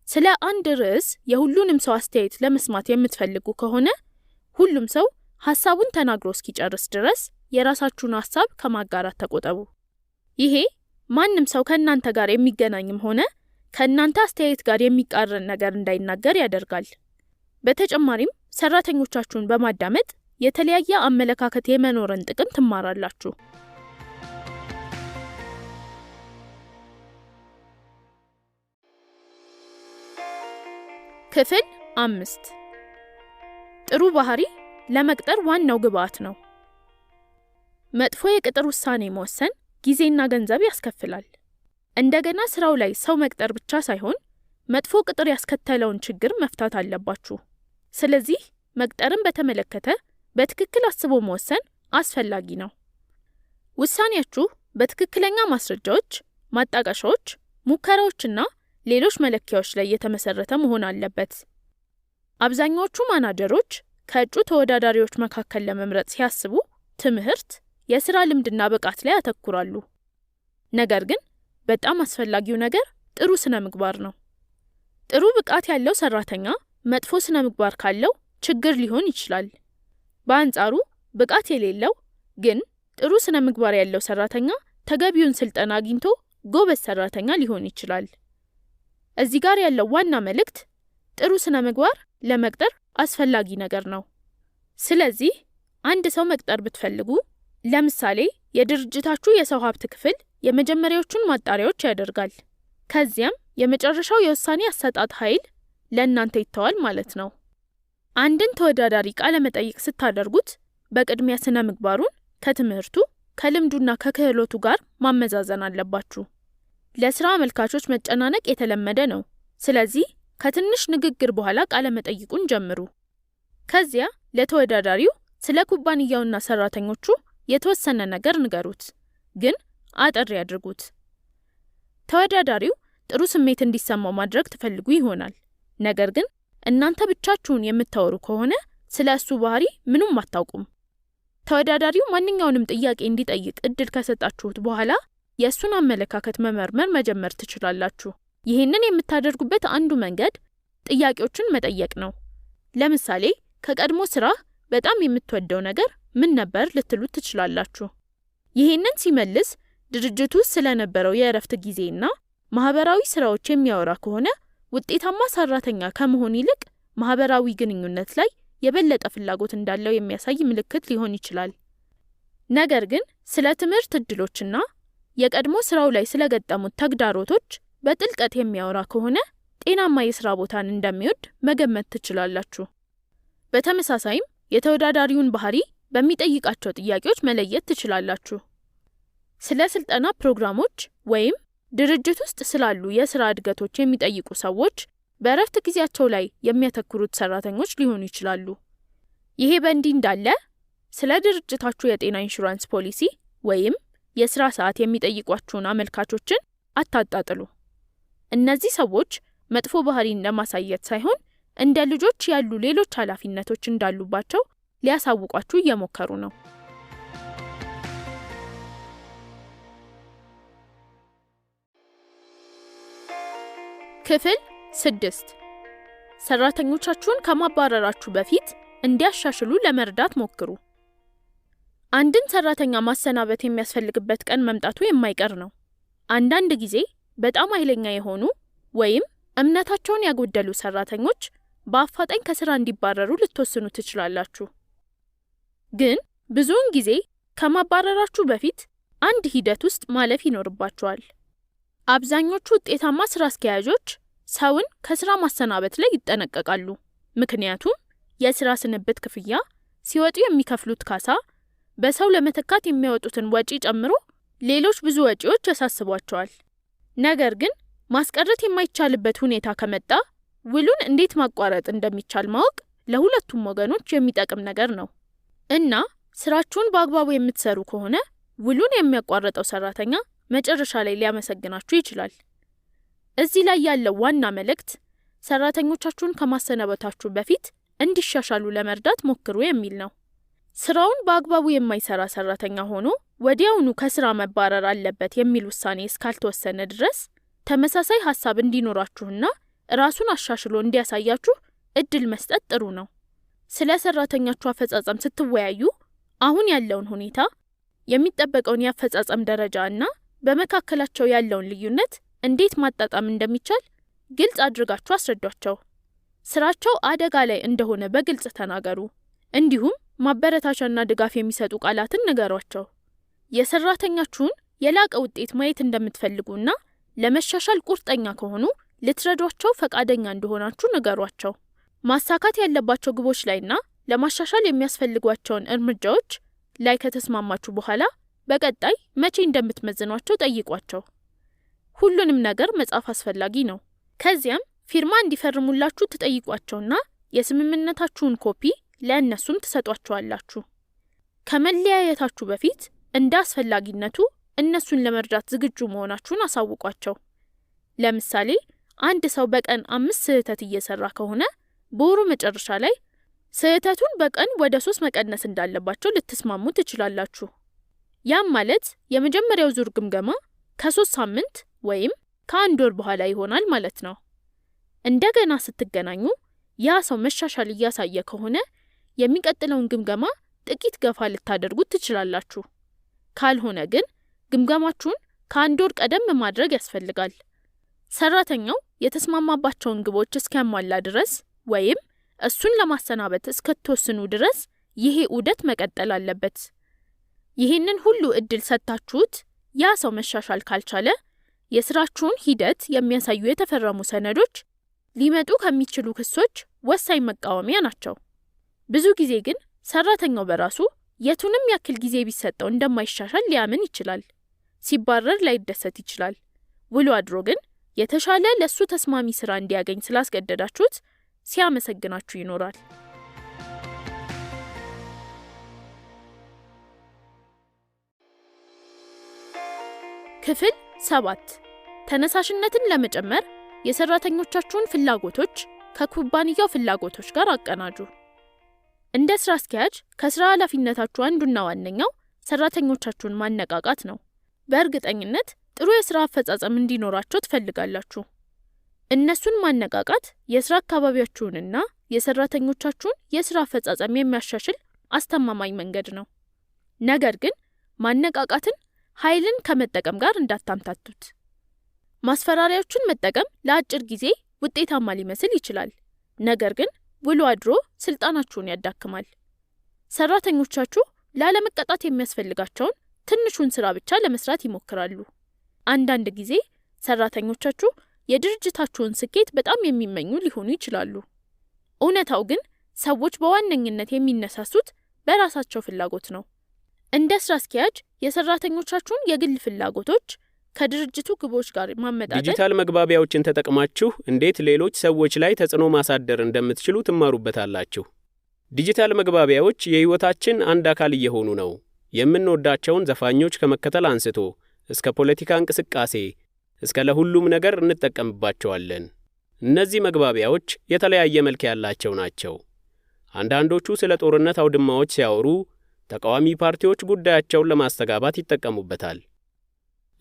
ስለ አንድ ርዕስ የሁሉንም ሰው አስተያየት ለመስማት የምትፈልጉ ከሆነ ሁሉም ሰው ሐሳቡን ተናግሮ እስኪጨርስ ድረስ የራሳችሁን ሐሳብ ከማጋራት ተቆጠቡ። ይሄ ማንም ሰው ከእናንተ ጋር የሚገናኝም ሆነ ከእናንተ አስተያየት ጋር የሚቃረን ነገር እንዳይናገር ያደርጋል። በተጨማሪም ሰራተኞቻችሁን በማዳመጥ የተለያየ አመለካከት የመኖርን ጥቅም ትማራላችሁ። ክፍል 5 ጥሩ ባህሪ ለመቅጠር ዋናው ግብዓት ነው። መጥፎ የቅጥር ውሳኔ መወሰን ጊዜና ገንዘብ ያስከፍላል። እንደገና ስራው ላይ ሰው መቅጠር ብቻ ሳይሆን መጥፎ ቅጥር ያስከተለውን ችግር መፍታት አለባችሁ። ስለዚህ መቅጠርን በተመለከተ በትክክል አስቦ መወሰን አስፈላጊ ነው። ውሳኔያችሁ በትክክለኛ ማስረጃዎች፣ ማጣቀሻዎች፣ ሙከራዎችና ሌሎች መለኪያዎች ላይ የተመሰረተ መሆን አለበት። አብዛኛዎቹ ማናጀሮች ከእጩ ተወዳዳሪዎች መካከል ለመምረጥ ሲያስቡ ትምህርት፣ የሥራ ልምድና ብቃት ላይ ያተኩራሉ። ነገር ግን በጣም አስፈላጊው ነገር ጥሩ ስነ ምግባር ነው። ጥሩ ብቃት ያለው ሰራተኛ መጥፎ ስነ ምግባር ካለው ችግር ሊሆን ይችላል። በአንጻሩ ብቃት የሌለው ግን ጥሩ ስነ ምግባር ያለው ሰራተኛ ተገቢውን ስልጠና አግኝቶ ጎበዝ ሰራተኛ ሊሆን ይችላል። እዚህ ጋር ያለው ዋና መልእክት ጥሩ ስነ ምግባር ለመቅጠር አስፈላጊ ነገር ነው። ስለዚህ አንድ ሰው መቅጠር ብትፈልጉ፣ ለምሳሌ የድርጅታችሁ የሰው ሀብት ክፍል የመጀመሪያዎቹን ማጣሪያዎች ያደርጋል። ከዚያም የመጨረሻው የውሳኔ አሰጣጥ ኃይል ለእናንተ ይተዋል ማለት ነው። አንድን ተወዳዳሪ ቃለ መጠይቅ ስታደርጉት በቅድሚያ ስነ ምግባሩን ከትምህርቱ፣ ከልምዱና ከክህሎቱ ጋር ማመዛዘን አለባችሁ። ለሥራ አመልካቾች መጨናነቅ የተለመደ ነው። ስለዚህ ከትንሽ ንግግር በኋላ ቃለ መጠይቁን ጀምሩ። ከዚያ ለተወዳዳሪው ስለ ኩባንያውና ሰራተኞቹ የተወሰነ ነገር ንገሩት፣ ግን አጠር ያድርጉት። ተወዳዳሪው ጥሩ ስሜት እንዲሰማው ማድረግ ትፈልጉ ይሆናል። ነገር ግን እናንተ ብቻችሁን የምታወሩ ከሆነ ስለ እሱ ባህሪ ምንም አታውቁም። ተወዳዳሪው ማንኛውንም ጥያቄ እንዲጠይቅ እድል ከሰጣችሁት በኋላ የእሱን አመለካከት መመርመር መጀመር ትችላላችሁ። ይህንን የምታደርጉበት አንዱ መንገድ ጥያቄዎችን መጠየቅ ነው። ለምሳሌ ከቀድሞ ስራህ በጣም የምትወደው ነገር ምን ነበር ልትሉት ትችላላችሁ። ይህንን ሲመልስ ድርጅቱ ስለነበረው የእረፍት ጊዜና ማህበራዊ ስራዎች የሚያወራ ከሆነ ውጤታማ ሰራተኛ ከመሆን ይልቅ ማህበራዊ ግንኙነት ላይ የበለጠ ፍላጎት እንዳለው የሚያሳይ ምልክት ሊሆን ይችላል። ነገር ግን ስለ ትምህርት እድሎችና የቀድሞ ስራው ላይ ስለገጠሙት ተግዳሮቶች በጥልቀት የሚያወራ ከሆነ ጤናማ የሥራ ቦታን እንደሚወድ መገመት ትችላላችሁ። በተመሳሳይም የተወዳዳሪውን ባህሪ በሚጠይቃቸው ጥያቄዎች መለየት ትችላላችሁ። ስለ ስልጠና ፕሮግራሞች ወይም ድርጅት ውስጥ ስላሉ የሥራ እድገቶች የሚጠይቁ ሰዎች በእረፍት ጊዜያቸው ላይ የሚያተኩሩት ሰራተኞች ሊሆኑ ይችላሉ። ይሄ በእንዲህ እንዳለ ስለ ድርጅታችሁ የጤና ኢንሹራንስ ፖሊሲ ወይም የሥራ ሰዓት የሚጠይቋችሁን አመልካቾችን አታጣጥሉ። እነዚህ ሰዎች መጥፎ ባህሪን ለማሳየት ሳይሆን እንደ ልጆች ያሉ ሌሎች ኃላፊነቶች እንዳሉባቸው ሊያሳውቋችሁ እየሞከሩ ነው። ክፍል 6 ሰራተኞቻችሁን ከማባረራችሁ በፊት እንዲያሻሽሉ ለመርዳት ሞክሩ። አንድን ሰራተኛ ማሰናበት የሚያስፈልግበት ቀን መምጣቱ የማይቀር ነው። አንዳንድ ጊዜ በጣም ኃይለኛ የሆኑ ወይም እምነታቸውን ያጎደሉ ሰራተኞች በአፋጣኝ ከስራ እንዲባረሩ ልትወስኑ ትችላላችሁ። ግን ብዙውን ጊዜ ከማባረራችሁ በፊት አንድ ሂደት ውስጥ ማለፍ ይኖርባችኋል። አብዛኞቹ ውጤታማ ስራ አስኪያጆች ሰውን ከስራ ማሰናበት ላይ ይጠነቀቃሉ። ምክንያቱም የስራ ስንብት ክፍያ፣ ሲወጡ የሚከፍሉት ካሳ፣ በሰው ለመተካት የሚያወጡትን ወጪ ጨምሮ ሌሎች ብዙ ወጪዎች ያሳስቧቸዋል። ነገር ግን ማስቀረት የማይቻልበት ሁኔታ ከመጣ ውሉን እንዴት ማቋረጥ እንደሚቻል ማወቅ ለሁለቱም ወገኖች የሚጠቅም ነገር ነው እና ስራችሁን በአግባቡ የምትሰሩ ከሆነ ውሉን የሚያቋርጠው ሰራተኛ መጨረሻ ላይ ሊያመሰግናችሁ ይችላል። እዚህ ላይ ያለው ዋና መልእክት ሰራተኞቻችሁን ከማሰናበታችሁ በፊት እንዲሻሻሉ ለመርዳት ሞክሩ የሚል ነው። ስራውን በአግባቡ የማይሰራ ሰራተኛ ሆኖ ወዲያውኑ ከስራ መባረር አለበት የሚል ውሳኔ እስካልተወሰነ ድረስ ተመሳሳይ ሐሳብ እንዲኖራችሁና ራሱን አሻሽሎ እንዲያሳያችሁ እድል መስጠት ጥሩ ነው። ስለ ሰራተኛችሁ አፈጻጸም ስትወያዩ አሁን ያለውን ሁኔታ፣ የሚጠበቀውን የአፈጻጸም ደረጃ እና በመካከላቸው ያለውን ልዩነት እንዴት ማጣጣም እንደሚቻል ግልጽ አድርጋችሁ አስረዷቸው። ስራቸው አደጋ ላይ እንደሆነ በግልጽ ተናገሩ። እንዲሁም ማበረታቻና ድጋፍ የሚሰጡ ቃላትን ንገሯቸው። የሰራተኛችሁን የላቀ ውጤት ማየት እንደምትፈልጉና ለመሻሻል ቁርጠኛ ከሆኑ ልትረዷቸው ፈቃደኛ እንደሆናችሁ ንገሯቸው። ማሳካት ያለባቸው ግቦች ላይና ለማሻሻል የሚያስፈልጓቸውን እርምጃዎች ላይ ከተስማማችሁ በኋላ በቀጣይ መቼ እንደምትመዝኗቸው ጠይቋቸው። ሁሉንም ነገር መጻፍ አስፈላጊ ነው። ከዚያም ፊርማ እንዲፈርሙላችሁ ትጠይቋቸውና የስምምነታችሁን ኮፒ ለእነሱም ትሰጧቸዋላችሁ። ከመለያየታችሁ በፊት እንደ አስፈላጊነቱ እነሱን ለመርዳት ዝግጁ መሆናችሁን አሳውቋቸው። ለምሳሌ አንድ ሰው በቀን 5 ስህተት እየሰራ ከሆነ በወሩ መጨረሻ ላይ ስህተቱን በቀን ወደ 3 መቀነስ እንዳለባቸው ልትስማሙ ትችላላችሁ። ያም ማለት የመጀመሪያው ዙር ግምገማ ከ3 ሳምንት ወይም ከ1 ወር በኋላ ይሆናል ማለት ነው። እንደገና ስትገናኙ ያ ሰው መሻሻል እያሳየ ከሆነ የሚቀጥለውን ግምገማ ጥቂት ገፋ ልታደርጉት ትችላላችሁ። ካልሆነ ግን ግምገማችሁን ከ1 ወር ቀደም ማድረግ ያስፈልጋል። ሰራተኛው የተስማማባቸውን ግቦች እስኪያሟላ ድረስ ወይም እሱን ለማሰናበት እስከተወስኑ ድረስ ይሄ ዑደት መቀጠል አለበት። ይህንን ሁሉ እድል ሰጥታችሁት ያ ሰው መሻሻል ካልቻለ የስራችሁን ሂደት የሚያሳዩ የተፈረሙ ሰነዶች ሊመጡ ከሚችሉ ክሶች ወሳኝ መቃወሚያ ናቸው። ብዙ ጊዜ ግን ሰራተኛው በራሱ የቱንም ያክል ጊዜ ቢሰጠው እንደማይሻሻል ሊያምን ይችላል። ሲባረር ላይደሰት ይችላል። ውሎ አድሮ ግን የተሻለ ለሱ ተስማሚ ስራ እንዲያገኝ ስላስገደዳችሁት ሲያመሰግናችሁ ይኖራል። ክፍል 7 ተነሳሽነትን ለመጨመር የሰራተኞቻችሁን ፍላጎቶች ከኩባንያው ፍላጎቶች ጋር አቀናጁ። እንደ ስራ አስኪያጅ ከስራ ኃላፊነታችሁ አንዱና ዋነኛው ሰራተኞቻችሁን ማነቃቃት ነው። በእርግጠኝነት ጥሩ የስራ አፈጻጸም እንዲኖራቸው ትፈልጋላችሁ። እነሱን ማነቃቃት የስራ አካባቢያችሁንና የሰራተኞቻችሁን የስራ አፈጻጸም የሚያሻሽል አስተማማኝ መንገድ ነው። ነገር ግን ማነቃቃትን ኃይልን ከመጠቀም ጋር እንዳታምታቱት። ማስፈራሪያዎችን መጠቀም ለአጭር ጊዜ ውጤታማ ሊመስል ይችላል፣ ነገር ግን ውሎ አድሮ ስልጣናችሁን ያዳክማል። ሰራተኞቻችሁ ላለመቀጣት የሚያስፈልጋቸውን ትንሹን ስራ ብቻ ለመስራት ይሞክራሉ። አንዳንድ ጊዜ ሰራተኞቻችሁ የድርጅታችሁን ስኬት በጣም የሚመኙ ሊሆኑ ይችላሉ። እውነታው ግን ሰዎች በዋነኝነት የሚነሳሱት በራሳቸው ፍላጎት ነው። እንደ ስራ አስኪያጅ የሰራተኞቻችሁን የግል ፍላጎቶች ከድርጅቱ ግቦች ጋር ማመጣጠን ዲጂታል መግባቢያዎችን ተጠቅማችሁ እንዴት ሌሎች ሰዎች ላይ ተጽዕኖ ማሳደር እንደምትችሉ ትማሩበታላችሁ። ዲጂታል መግባቢያዎች የህይወታችን አንድ አካል እየሆኑ ነው። የምንወዳቸውን ዘፋኞች ከመከተል አንስቶ እስከ ፖለቲካ እንቅስቃሴ እስከ ለሁሉም ነገር እንጠቀምባቸዋለን። እነዚህ መግባቢያዎች የተለያየ መልክ ያላቸው ናቸው። አንዳንዶቹ ስለ ጦርነት አውድማዎች ሲያወሩ ተቃዋሚ ፓርቲዎች ጉዳያቸውን ለማስተጋባት ይጠቀሙበታል።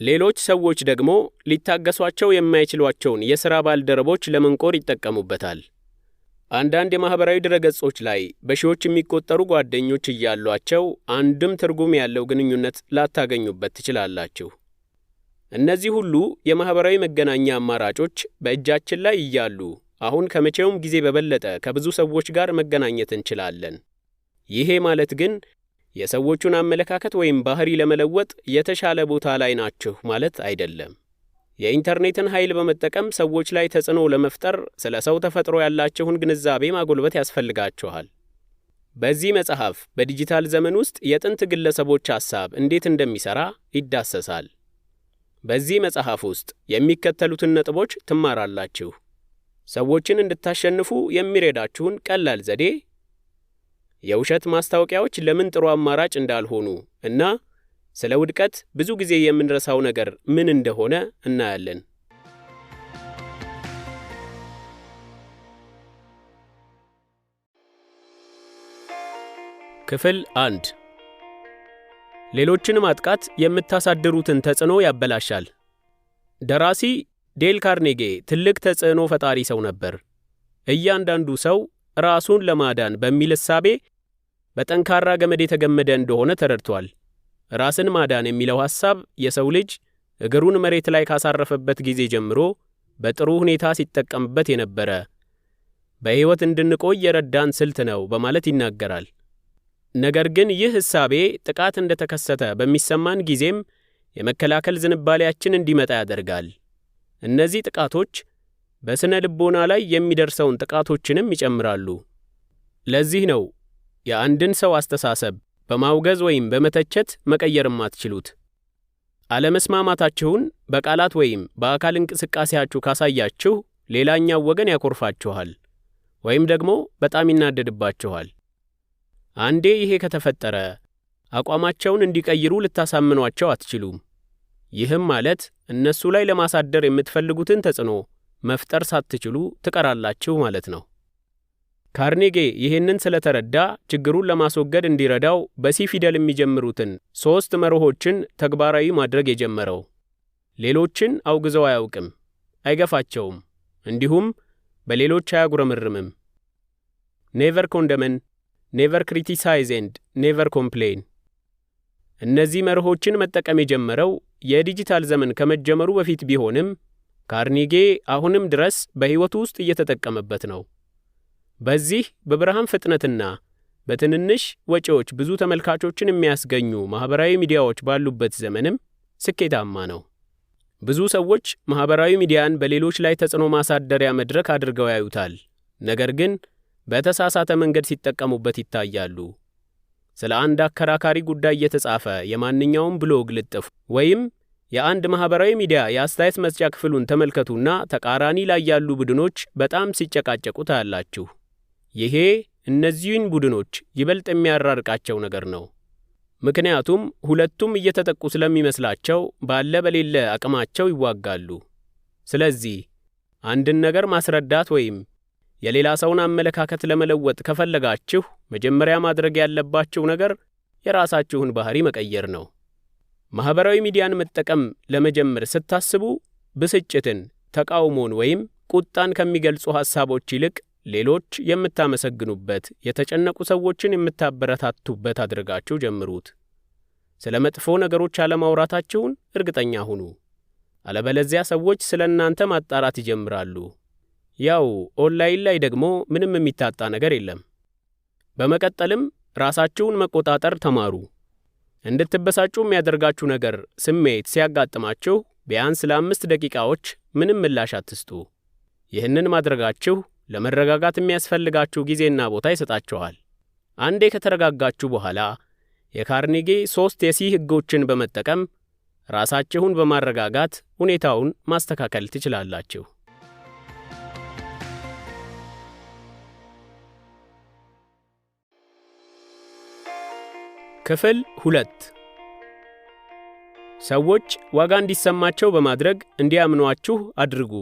ሌሎች ሰዎች ደግሞ ሊታገሷቸው የማይችሏቸውን የሥራ ባልደረቦች ለመንቆር ይጠቀሙበታል። አንዳንድ የማህበራዊ ድረገጾች ላይ በሺዎች የሚቆጠሩ ጓደኞች እያሏቸው አንድም ትርጉም ያለው ግንኙነት ላታገኙበት ትችላላችሁ። እነዚህ ሁሉ የማህበራዊ መገናኛ አማራጮች በእጃችን ላይ እያሉ አሁን ከመቼውም ጊዜ በበለጠ ከብዙ ሰዎች ጋር መገናኘት እንችላለን። ይሄ ማለት ግን የሰዎቹን አመለካከት ወይም ባህሪ ለመለወጥ የተሻለ ቦታ ላይ ናችሁ ማለት አይደለም። የኢንተርኔትን ኃይል በመጠቀም ሰዎች ላይ ተጽዕኖ ለመፍጠር ስለ ሰው ተፈጥሮ ያላችሁን ግንዛቤ ማጎልበት ያስፈልጋችኋል። በዚህ መጽሐፍ በዲጂታል ዘመን ውስጥ የጥንት ግለሰቦች ሐሳብ እንዴት እንደሚሰራ ይዳሰሳል። በዚህ መጽሐፍ ውስጥ የሚከተሉትን ነጥቦች ትማራላችሁ። ሰዎችን እንድታሸንፉ የሚረዳችሁን ቀላል ዘዴ፣ የውሸት ማስታወቂያዎች ለምን ጥሩ አማራጭ እንዳልሆኑ እና ስለ ውድቀት ብዙ ጊዜ የምንረሳው ነገር ምን እንደሆነ እናያለን። ክፍል 1 ሌሎችን ማጥቃት የምታሳድሩትን ተጽዕኖ ያበላሻል። ደራሲ ዴል ካርኔጌ ትልቅ ተጽዕኖ ፈጣሪ ሰው ነበር። እያንዳንዱ ሰው ራሱን ለማዳን በሚል እሳቤ በጠንካራ ገመድ የተገመደ እንደሆነ ተረድቷል። ራስን ማዳን የሚለው ሐሳብ የሰው ልጅ እግሩን መሬት ላይ ካሳረፈበት ጊዜ ጀምሮ በጥሩ ሁኔታ ሲጠቀምበት የነበረ በሕይወት እንድንቆይ የረዳን ስልት ነው በማለት ይናገራል። ነገር ግን ይህ እሳቤ ጥቃት እንደተከሰተ በሚሰማን ጊዜም የመከላከል ዝንባሌያችን እንዲመጣ ያደርጋል። እነዚህ ጥቃቶች በስነ ልቦና ላይ የሚደርሰውን ጥቃቶችንም ይጨምራሉ። ለዚህ ነው የአንድን ሰው አስተሳሰብ በማውገዝ ወይም በመተቸት መቀየርም አትችሉት። አለመስማማታችሁን በቃላት ወይም በአካል እንቅስቃሴያችሁ ካሳያችሁ ሌላኛው ወገን ያኮርፋችኋል ወይም ደግሞ በጣም ይናደድባችኋል። አንዴ ይሄ ከተፈጠረ አቋማቸውን እንዲቀይሩ ልታሳምኗቸው አትችሉም። ይህም ማለት እነሱ ላይ ለማሳደር የምትፈልጉትን ተጽዕኖ መፍጠር ሳትችሉ ትቀራላችሁ ማለት ነው። ካርኔጌ ይህንን ስለተረዳ ችግሩን ለማስወገድ እንዲረዳው በሲ ፊደል የሚጀምሩትን 3 መርሆችን ተግባራዊ ማድረግ የጀመረው። ሌሎችን አውግዘው አያውቅም፣ አይገፋቸውም፣ እንዲሁም በሌሎች አያጉረመርምም። ኔቨር ኮንደመን፣ ኔቨር ክሪቲሳይዝ ኤንድ ኔቨር ኮምፕሌን። እነዚህ መርሆችን መጠቀም የጀመረው የዲጂታል ዘመን ከመጀመሩ በፊት ቢሆንም ካርኔጌ አሁንም ድረስ በሕይወቱ ውስጥ እየተጠቀመበት ነው። በዚህ በብርሃን ፍጥነትና በትንንሽ ወጪዎች ብዙ ተመልካቾችን የሚያስገኙ ማህበራዊ ሚዲያዎች ባሉበት ዘመንም ስኬታማ ነው። ብዙ ሰዎች ማህበራዊ ሚዲያን በሌሎች ላይ ተጽዕኖ ማሳደሪያ መድረክ አድርገው ያዩታል፣ ነገር ግን በተሳሳተ መንገድ ሲጠቀሙበት ይታያሉ። ስለ አንድ አከራካሪ ጉዳይ የተጻፈ የማንኛውም ብሎግ ልጥፍ ወይም የአንድ ማህበራዊ ሚዲያ የአስተያየት መስጫ ክፍሉን ተመልከቱና ተቃራኒ ላይ ያሉ ቡድኖች በጣም ሲጨቃጨቁ ታያላችሁ። ይሄ እነዚህን ቡድኖች ይበልጥ የሚያራርቃቸው ነገር ነው። ምክንያቱም ሁለቱም እየተጠቁ ስለሚመስላቸው ባለ በሌለ አቅማቸው ይዋጋሉ። ስለዚህ አንድን ነገር ማስረዳት ወይም የሌላ ሰውን አመለካከት ለመለወጥ ከፈለጋችሁ መጀመሪያ ማድረግ ያለባችሁ ነገር የራሳችሁን ባህሪ መቀየር ነው። ማህበራዊ ሚዲያን መጠቀም ለመጀመር ስታስቡ ብስጭትን፣ ተቃውሞን ወይም ቁጣን ከሚገልጹ ሐሳቦች ይልቅ ሌሎች የምታመሰግኑበት፣ የተጨነቁ ሰዎችን የምታበረታቱበት አድርጋችሁ ጀምሩት። ስለ መጥፎ ነገሮች አለማውራታችሁን እርግጠኛ ሁኑ። አለበለዚያ ሰዎች ስለ እናንተ ማጣራት ይጀምራሉ። ያው ኦንላይን ላይ ደግሞ ምንም የሚታጣ ነገር የለም። በመቀጠልም ራሳችሁን መቆጣጠር ተማሩ። እንድትበሳጩ የሚያደርጋችሁ ነገር ስሜት ሲያጋጥማችሁ ቢያንስ ለ5 ደቂቃዎች ምንም ምላሽ አትስጡ። ይህንን ማድረጋችሁ ለመረጋጋት የሚያስፈልጋችሁ ጊዜና ቦታ ይሰጣችኋል። አንዴ ከተረጋጋችሁ በኋላ የካርኔጌ 3 የሲ ሕጎችን በመጠቀም ራሳችሁን በማረጋጋት ሁኔታውን ማስተካከል ትችላላችሁ። ክፍል 2 ሰዎች ዋጋ እንዲሰማቸው በማድረግ እንዲያምኗችሁ አድርጉ።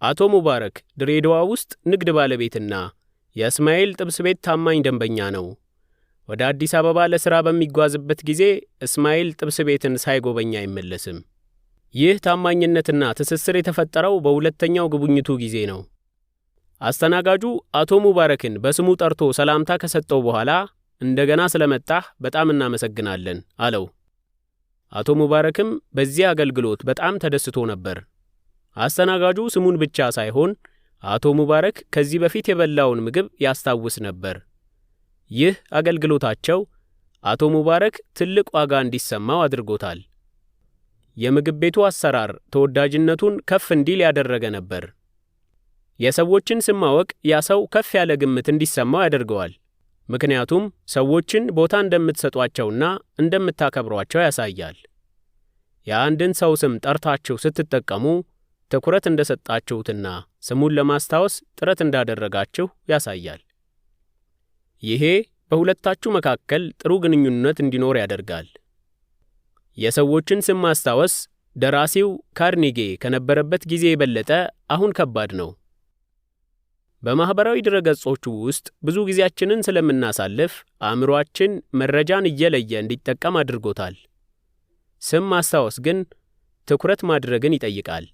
አቶ ሙባረክ ድሬዳዋ ውስጥ ንግድ ባለቤትና የእስማኤል ጥብስ ቤት ታማኝ ደንበኛ ነው። ወደ አዲስ አበባ ለሥራ በሚጓዝበት ጊዜ እስማኤል ጥብስ ቤትን ሳይጎበኝ አይመለስም። ይህ ታማኝነትና ትስስር የተፈጠረው በሁለተኛው ጉብኝቱ ጊዜ ነው። አስተናጋጁ አቶ ሙባረክን በስሙ ጠርቶ ሰላምታ ከሰጠው በኋላ እንደገና ስለመጣህ በጣም እናመሰግናለን አለው። አቶ ሙባረክም በዚህ አገልግሎት በጣም ተደስቶ ነበር። አስተናጋጁ ስሙን ብቻ ሳይሆን አቶ ሙባረክ ከዚህ በፊት የበላውን ምግብ ያስታውስ ነበር። ይህ አገልግሎታቸው አቶ ሙባረክ ትልቅ ዋጋ እንዲሰማው አድርጎታል። የምግብ ቤቱ አሰራር ተወዳጅነቱን ከፍ እንዲል ያደረገ ነበር። የሰዎችን ስም ማወቅ ያ ሰው ከፍ ያለ ግምት እንዲሰማው ያደርገዋል። ምክንያቱም ሰዎችን ቦታ እንደምትሰጧቸውና እንደምታከብሯቸው ያሳያል። የአንድን ሰው ስም ጠርታችሁ ስትጠቀሙ ትኩረት እንደሰጣችሁትና ስሙን ለማስታወስ ጥረት እንዳደረጋችሁ ያሳያል። ይሄ በሁለታችሁ መካከል ጥሩ ግንኙነት እንዲኖር ያደርጋል። የሰዎችን ስም ማስታወስ ደራሲው ካርኒጌ ከነበረበት ጊዜ የበለጠ አሁን ከባድ ነው። በማህበራዊ ድረገጾቹ ውስጥ ብዙ ጊዜያችንን ስለምናሳልፍ አእምሮአችን መረጃን እየለየ እንዲጠቀም አድርጎታል። ስም ማስታወስ ግን ትኩረት ማድረግን ይጠይቃል።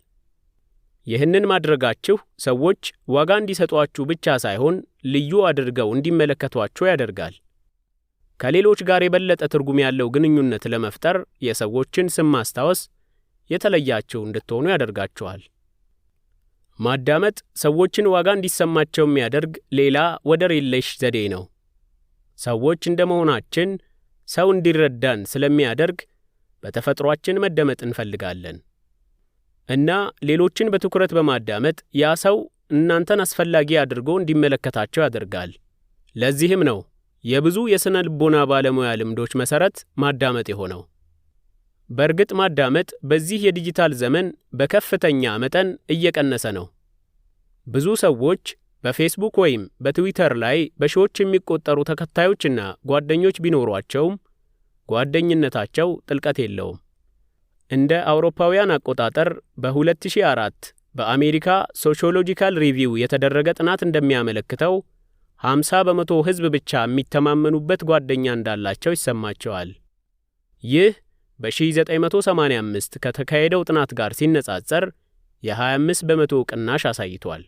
ይህንን ማድረጋችሁ ሰዎች ዋጋ እንዲሰጧችሁ ብቻ ሳይሆን ልዩ አድርገው እንዲመለከቷችሁ ያደርጋል። ከሌሎች ጋር የበለጠ ትርጉም ያለው ግንኙነት ለመፍጠር የሰዎችን ስም ማስታወስ የተለያችሁ እንድትሆኑ ያደርጋችኋል። ማዳመጥ ሰዎችን ዋጋ እንዲሰማቸው የሚያደርግ ሌላ ወደር የለሽ ዘዴ ነው። ሰዎች እንደመሆናችን ሰው እንዲረዳን ስለሚያደርግ በተፈጥሯችን መደመጥ እንፈልጋለን እና ሌሎችን በትኩረት በማዳመጥ ያ ሰው እናንተን አስፈላጊ አድርጎ እንዲመለከታቸው ያደርጋል። ለዚህም ነው የብዙ የሥነ ልቦና ባለሙያ ልምዶች መሠረት ማዳመጥ የሆነው። በእርግጥ ማዳመጥ በዚህ የዲጂታል ዘመን በከፍተኛ መጠን እየቀነሰ ነው። ብዙ ሰዎች በፌስቡክ ወይም በትዊተር ላይ በሺዎች የሚቆጠሩ ተከታዮችና ጓደኞች ቢኖሯቸውም ጓደኝነታቸው ጥልቀት የለውም። እንደ አውሮፓውያን አቆጣጠር በ2004 በአሜሪካ ሶሺዮሎጂካል ሪቪው የተደረገ ጥናት እንደሚያመለክተው 50% ሕዝብ ብቻ የሚተማመኑበት ጓደኛ እንዳላቸው ይሰማቸዋል። ይህ በ1985 ከተካሄደው ጥናት ጋር ሲነጻጸር የ25% ቅናሽ አሳይቷል።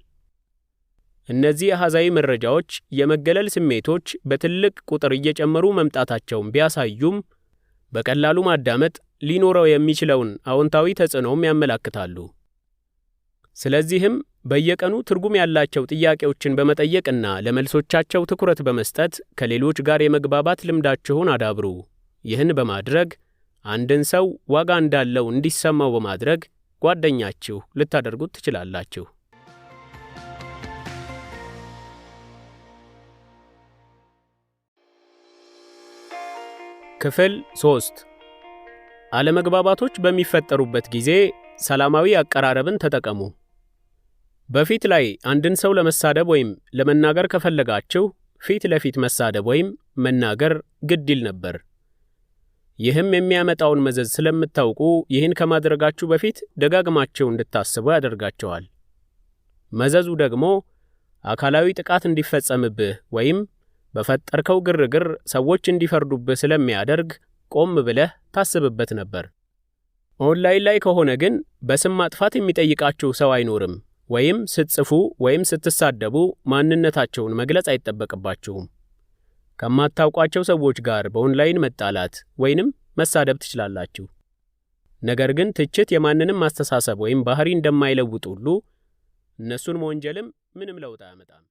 እነዚህ አሃዛዊ መረጃዎች የመገለል ስሜቶች በትልቅ ቁጥር እየጨመሩ መምጣታቸውን ቢያሳዩም በቀላሉ ማዳመጥ ሊኖረው የሚችለውን አዎንታዊ ተጽዕኖም ያመለክታሉ። ስለዚህም በየቀኑ ትርጉም ያላቸው ጥያቄዎችን በመጠየቅና ለመልሶቻቸው ትኩረት በመስጠት ከሌሎች ጋር የመግባባት ልምዳችሁን አዳብሩ። ይህን በማድረግ አንድን ሰው ዋጋ እንዳለው እንዲሰማው በማድረግ ጓደኛችሁ ልታደርጉት ትችላላችሁ። ክፍል 3 አለመግባባቶች በሚፈጠሩበት ጊዜ ሰላማዊ አቀራረብን ተጠቀሙ። በፊት ላይ አንድን ሰው ለመሳደብ ወይም ለመናገር ከፈለጋችሁ ፊት ለፊት መሳደብ ወይም መናገር ግድ ይል ነበር። ይህም የሚያመጣውን መዘዝ ስለምታውቁ ይህን ከማድረጋችሁ በፊት ደጋግማችሁ እንድታስቡ ያደርጋቸዋል። መዘዙ ደግሞ አካላዊ ጥቃት እንዲፈጸምብህ ወይም በፈጠርከው ግርግር ሰዎች እንዲፈርዱብህ ስለሚያደርግ ቆም ብለህ ታስብበት ነበር። ኦንላይን ላይ ከሆነ ግን በስም ማጥፋት የሚጠይቃችሁ ሰው አይኖርም፣ ወይም ስትጽፉ ወይም ስትሳደቡ ማንነታቸውን መግለጽ አይጠበቅባችሁም። ከማታውቋቸው ሰዎች ጋር በኦንላይን መጣላት ወይንም መሳደብ ትችላላችሁ። ነገር ግን ትችት የማንንም አስተሳሰብ ወይም ባህሪ እንደማይለውጥ ሁሉ እነሱን መወንጀልም ምንም ለውጥ አያመጣም።